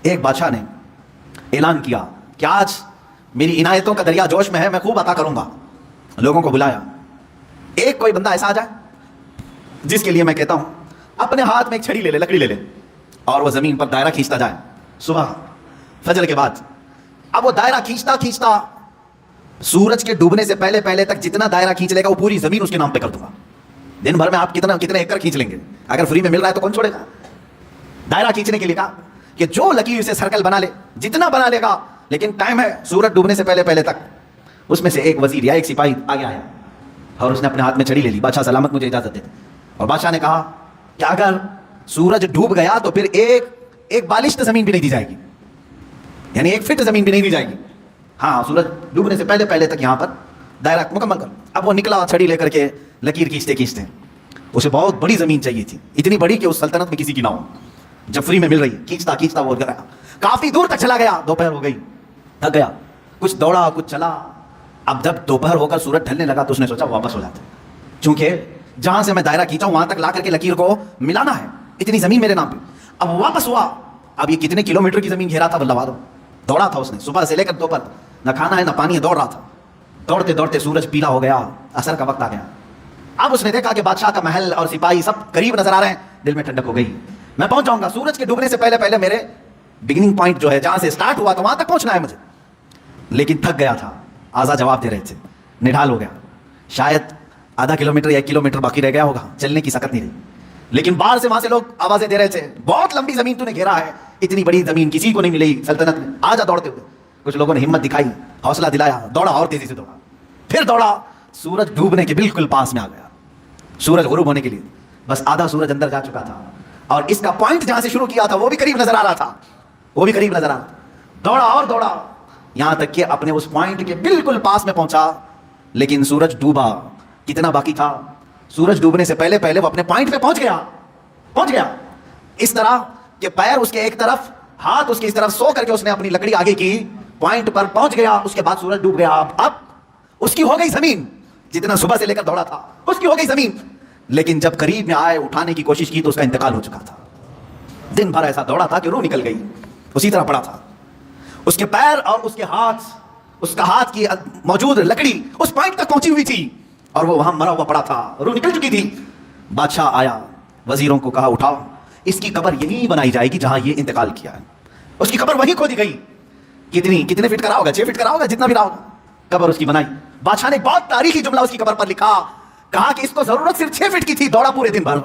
ایک بادشاہ نے اعلان کیا کہ آج میری عنایتوں کا دریا جوش میں ہے، میں خوب عطا کروں گا. لوگوں کو بلایا، ایک کوئی بندہ ایسا آ جائے جس کے لیے میں کہتا ہوں اپنے ہاتھ میں ایک چھڑی لے لے، لکڑی لے لے، اور وہ زمین پر دائرہ کھینچتا جائے صبح فجر کے بعد. اب وہ دائرہ کھینچتا کھینچتا سورج کے ڈوبنے سے پہلے پہلے تک جتنا دائرہ کھینچ لے گا وہ پوری زمین اس کے نام پہ کر دوں گا. دن بھر میں آپ کتنے ایکڑ کھینچ لیں گے؟ اگر فری میں مل رہا ہے تو کون چھوڑے گا؟ دائرہ کھینچنے کے لیے کہا کہ جو لکیر سے سرکل بنا لے، جتنا بنا لے گا، لیکن ٹائم ہے سورج ڈوبنے سے پہلے پہلے تک. اس میں سے ایک وزیر یا ایک سپاہی آگے آیا اور اس نے اپنے ہاتھ میں چھڑی لے لی. بادشاہ سلامت مجھے اجازت دے. اور بادشاہ نے کہا کہ اگر سورج ڈوب گیا تو پھر ایک بالشت زمین بھی نہیں دی جائے گی، یعنی 1 فٹ زمین بھی نہیں دی جائے گی. ہاں، سورج ڈوبنے سے پہلے پہلے تک یہاں پر دائرہ مکمل کر. اب وہ نکلا چھڑی لے کر کے، لکیر کھینچتے کھینچتے. اسے بہت بڑی زمین چاہیے تھی، اتنی بڑی کہ اس سلطنت میں کسی کی نہ ہو. جب فری میں مل رہی، کھینچتا کھینچتا وہ گیا، کافی دور تک چلا گیا. دوپہر ہو گئی، تھک گیا، کچھ دوڑا کچھ چلا. اب جب دوپہر ہو کر سورج ڈھلنے لگا تو اس نے سوچا واپس ہو جاتے، چونکہ جہاں سے میں دائرہ کھینچا ہوں وہاں تک لا کر کے لکیر کو ملانا ہے، اتنی زمین میرے نام پہ. اب واپس ہوا. اب یہ کتنے کلومیٹر کی زمین گھیرا تھا واللہ وادو. دوڑا تھا اس نے صبح سے لے کر دوپہر، نہ کھانا ہے نہ پانی ہے، دوڑ رہا تھا. دوڑتے دوڑتے سورج پیلا ہو گیا، عصر کا وقت آ گیا. اب اس نے دیکھا کہ بادشاہ کا محل اور سپاہی سب قریب نظر آ رہے ہیں. دل میں ٹھنڈک ہو گئی، میں پہنچ جاؤں گا. سورج کے ڈوبنے سے پہلے پہلے میرے بگننگ پوائنٹ جو ہے، جہاں سے سٹارٹ ہوا تو وہاں تک پہنچنا ہے مجھے. لیکن تھک گیا تھا، آزاد جواب دے رہے تھے، نڈھال ہو گیا. شاید آدھا کلومیٹر یا 1 کلومیٹر باقی رہ گیا ہوگا، چلنے کی سکت نہیں رہی. لیکن باہر سے وہاں سے لوگ آوازیں دے رہے تھے، بہت لمبی زمین تو نے گھیرا ہے، اتنی بڑی زمین کسی کو نہیں ملی سلطنت میں، آ جا دوڑتے ہوئے. کچھ لوگوں نے ہمت دکھائی، حوصلہ دلایا، دوڑا اور تیزی سے دوڑا. پھر دوڑا، سورج ڈوبنے کے بالکل پاس میں آ گیا. سورج غروب ہونے کے لیے بس آدھا سورج اندر جا چکا تھا، اور اس کا پوائنٹ جہاں سے شروع کیا تھا وہ بھی قریب نظر آ رہا تھا، وہ بھی قریب نظر آ رہا تھا. دوڑا اور دوڑا یہاں تک کہ اپنے اس پوائنٹ کے بالکل پاس میں پہنچا. لیکن سورج ڈوبا. کتنا باقی تھا؟ سورج ڈوبنے سے پہلے پہلے وہ اپنے پوائنٹ پہ پہنچ گیا. اس طرح کہ پیر اس کے ایک طرف، ہاتھ اس کی اس طرف، سو کر کے اس نے اپنی لکڑی آگے کی، پوائنٹ پر پہنچ گیا. اس کے بعد سورج ڈوب گیا. اب اس کی ہو گئی زمین، جتنا صبح سے لے کر دوڑا تھا اس کی ہو گئی زمین. لیکن جب قریب میں آئے، اٹھانے کی کوشش کی تو اس کا انتقال ہو چکا تھا. دن بھر ایسا دوڑا تھا کہ روح نکل گئی، اسی طرح پڑا تھا. اس کے پیر اور اس کے ہاتھ، اس کا ہاتھ کی موجود لکڑی اس پوائنٹ تک پہنچی ہوئی تھی، اور وہ وہاں مرا ہوا پڑا تھا، روح نکل چکی تھی. بادشاہ آیا، وزیروں کو کہا اٹھاؤ، اس کی قبر یہی بنائی جائے گی جہاں یہ انتقال کیا ہے. اس کی قبر وہیں کھودی گئی. کتنے فٹ کرا ہوگا؟ 6 فٹ کرا ہوگا، جتنا بھی رہا ہوگا. قبر اس کی بنائی. بادشاہ نے بہت تاریخی جملہ اس کی قبر پر لکھا، کہا کہ اس کو ضرورت صرف 6 فٹ کی تھی، دوڑا پورے دن بھر.